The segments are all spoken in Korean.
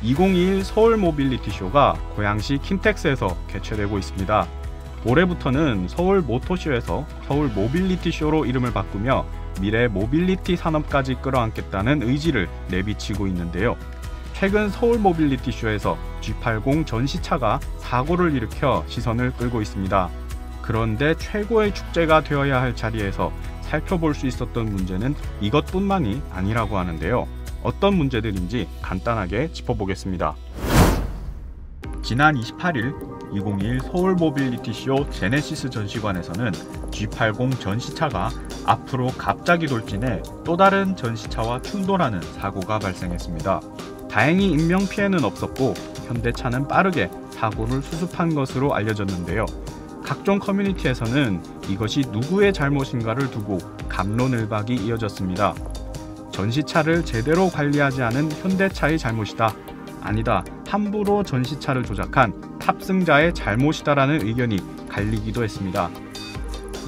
2021 서울 모빌리티 쇼가 고양시 킨텍스에서 개최되고 있습니다. 올해부터는 서울 모토쇼에서 서울 모빌리티 쇼로 이름을 바꾸며 미래 모빌리티 산업까지 끌어안겠다는 의지를 내비치고 있는데요. 최근 서울 모빌리티 쇼에서 G80 전시차가 사고를 일으켜 시선을 끌고 있습니다. 그런데 최고의 축제가 되어야 할 자리에서 살펴볼 수 있었던 문제는 이것뿐만이 아니라고 하는데요. 어떤 문제들인지 간단하게 짚어보겠습니다. 지난 28일 2021 서울 모빌리티 쇼 제네시스 전시관에서는 G80 전시차가 앞으로 갑자기 돌진해 또 다른 전시차와 충돌하는 사고가 발생했습니다. 다행히 인명피해는 없었고 현대차는 빠르게 사고를 수습한 것으로 알려졌는데요. 각종 커뮤니티에서는 이것이 누구의 잘못인가를 두고 갑론을박이 이어졌습니다. 전시차를 제대로 관리하지 않은 현대차의 잘못이다. 아니다. 함부로 전시차를 조작한 탑승자의 잘못이다라는 의견이 갈리기도 했습니다.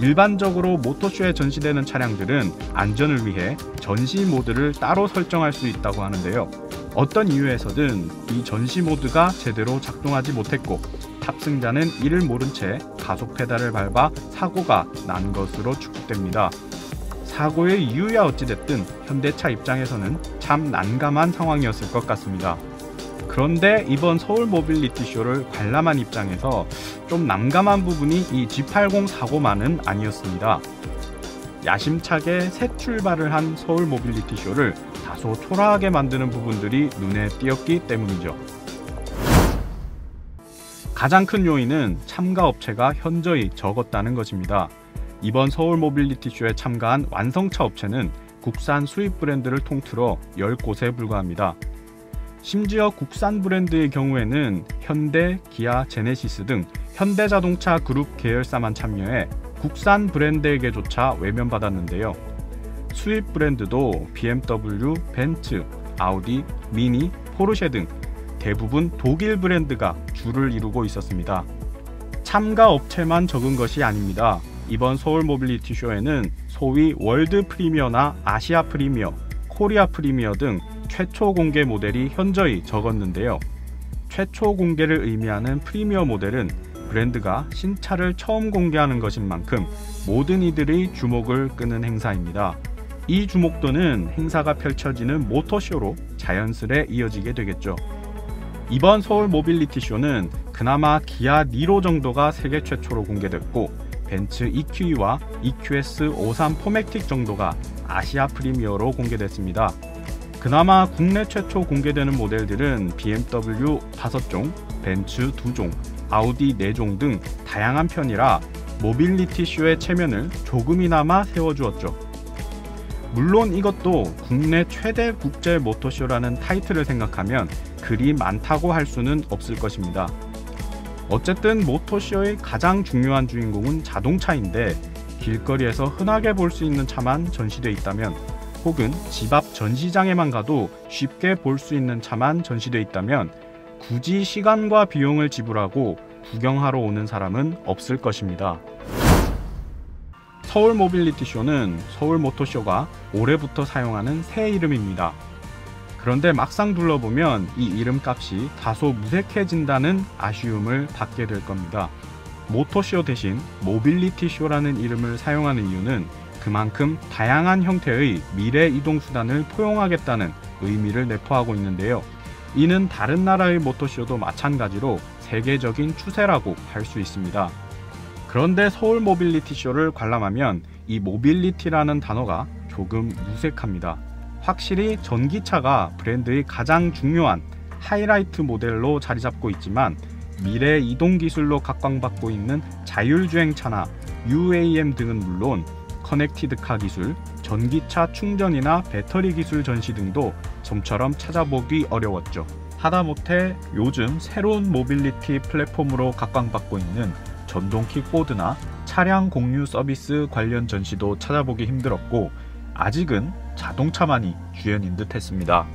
일반적으로 모토쇼에 전시되는 차량들은 안전을 위해 전시 모드를 따로 설정할 수 있다고 하는데요. 어떤 이유에서든 이 전시 모드가 제대로 작동하지 못했고 탑승자는 이를 모른 채 가속 페달을 밟아 사고가 난 것으로 추측됩니다. 사고의 이유야 어찌됐든 현대차 입장에서는 참 난감한 상황이었을 것 같습니다. 그런데 이번 서울 모빌리티 쇼를 관람한 입장에서 좀 난감한 부분이 이 G80 사고만은 아니었습니다. 야심차게 새 출발을 한 서울 모빌리티 쇼를 다소 초라하게 만드는 부분들이 눈에 띄었기 때문이죠. 가장 큰 요인은 참가 업체가 현저히 적었다는 것입니다. 이번 서울 모빌리티 쇼에 참가한 완성차 업체는 국산 수입 브랜드를 통틀어 10곳에 불과합니다. 심지어 국산 브랜드의 경우에는 현대, 기아, 제네시스 등 현대자동차 그룹 계열사만 참여해 국산 브랜드에게조차 외면받았는데요. 수입 브랜드도 BMW, 벤츠, 아우디, 미니, 포르쉐 등 대부분 독일 브랜드가 줄을 이루고 있었습니다. 참가 업체만 적은 것이 아닙니다. 이번 서울 모빌리티 쇼에는 소위 월드 프리미어나 아시아 프리미어, 코리아 프리미어 등 최초 공개 모델이 현저히 적었는데요. 최초 공개를 의미하는 프리미어 모델은 브랜드가 신차를 처음 공개하는 것인 만큼 모든 이들의 주목을 끄는 행사입니다. 이 주목도는 행사가 펼쳐지는 모터쇼로 자연스레 이어지게 되겠죠. 이번 서울 모빌리티 쇼는 그나마 기아 니로 정도가 세계 최초로 공개됐고 벤츠 EQE와 EQS 53 포맥틱 정도가 아시아 프리미어로 공개됐습니다. 그나마 국내 최초 공개되는 모델들은 BMW 5종, 벤츠 2종, 아우디 4종 등 다양한 편이라 모빌리티 쇼의 체면을 조금이나마 세워주었죠. 물론 이것도 국내 최대 국제 모터쇼라는 타이틀을 생각하면 그리 많다고 할 수는 없을 것입니다. 어쨌든 모터쇼의 가장 중요한 주인공은 자동차인데 길거리에서 흔하게 볼 수 있는 차만 전시돼 있다면 혹은 집 앞 전시장에만 가도 쉽게 볼 수 있는 차만 전시돼 있다면 굳이 시간과 비용을 지불하고 구경하러 오는 사람은 없을 것입니다. 서울 모빌리티 쇼는 서울 모터쇼가 올해부터 사용하는 새 이름입니다. 그런데 막상 둘러보면 이 이름값이 다소 무색해진다는 아쉬움을 받게 될 겁니다. 모터쇼 대신 모빌리티 쇼라는 이름을 사용하는 이유는 그만큼 다양한 형태의 미래 이동수단을 포용하겠다는 의미를 내포하고 있는데요. 이는 다른 나라의 모터쇼도 마찬가지로 세계적인 추세라고 할 수 있습니다. 그런데 서울 모빌리티 쇼를 관람하면 이 모빌리티라는 단어가 조금 무색합니다. 확실히 전기차가 브랜드의 가장 중요한 하이라이트 모델로 자리 잡고 있지만 미래 이동 기술로 각광받고 있는 자율주행차나 UAM 등은 물론 커넥티드카 기술, 전기차 충전이나 배터리 기술 전시 등도 좀처럼 찾아보기 어려웠죠. 하다못해 요즘 새로운 모빌리티 플랫폼으로 각광받고 있는 전동 킥보드나 차량 공유 서비스 관련 전시도 찾아보기 힘들었고 아직은 자동차만이 주연인 듯 했습니다.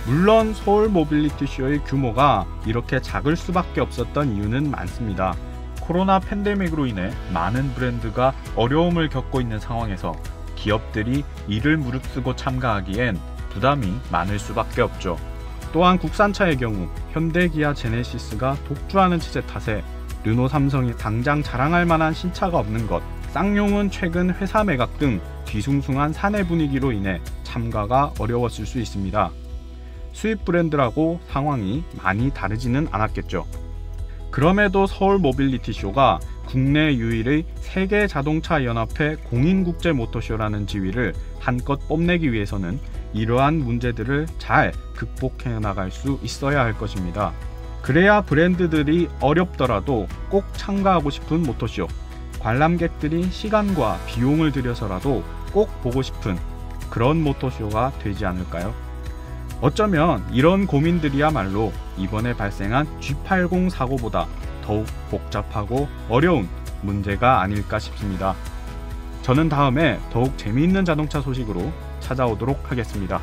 물론 서울 모빌리티 쇼의 규모가 이렇게 작을 수밖에 없었던 이유는 많습니다. 코로나 팬데믹으로 인해 많은 브랜드가 어려움을 겪고 있는 상황에서 기업들이 이를 무릅쓰고 참가하기엔 부담이 많을 수밖에 없죠. 또한 국산차의 경우 현대, 기아, 제네시스가 독주하는 체제 탓에 르노, 삼성이 당장 자랑할 만한 신차가 없는 것, 쌍용은 최근 회사 매각 등 뒤숭숭한 사내 분위기로 인해 참가가 어려웠을 수 있습니다. 수입 브랜드라고 상황이 많이 다르지는 않았겠죠. 그럼에도 서울 모빌리티 쇼가 국내 유일의 세계 자동차 연합회 공인국제 모터쇼라는 지위를 한껏 뽐내기 위해서는 이러한 문제들을 잘 극복해 나갈 수 있어야 할 것입니다. 그래야 브랜드들이 어렵더라도 꼭 참가하고 싶은 모터쇼, 관람객들이 시간과 비용을 들여서라도 꼭 보고 싶은 그런 모터쇼가 되지 않을까요? 어쩌면 이런 고민들이야말로 이번에 발생한 G80 사고보다 더욱 복잡하고 어려운 문제가 아닐까 싶습니다. 저는 다음에 더욱 재미있는 자동차 소식으로 찾아오도록 하겠습니다.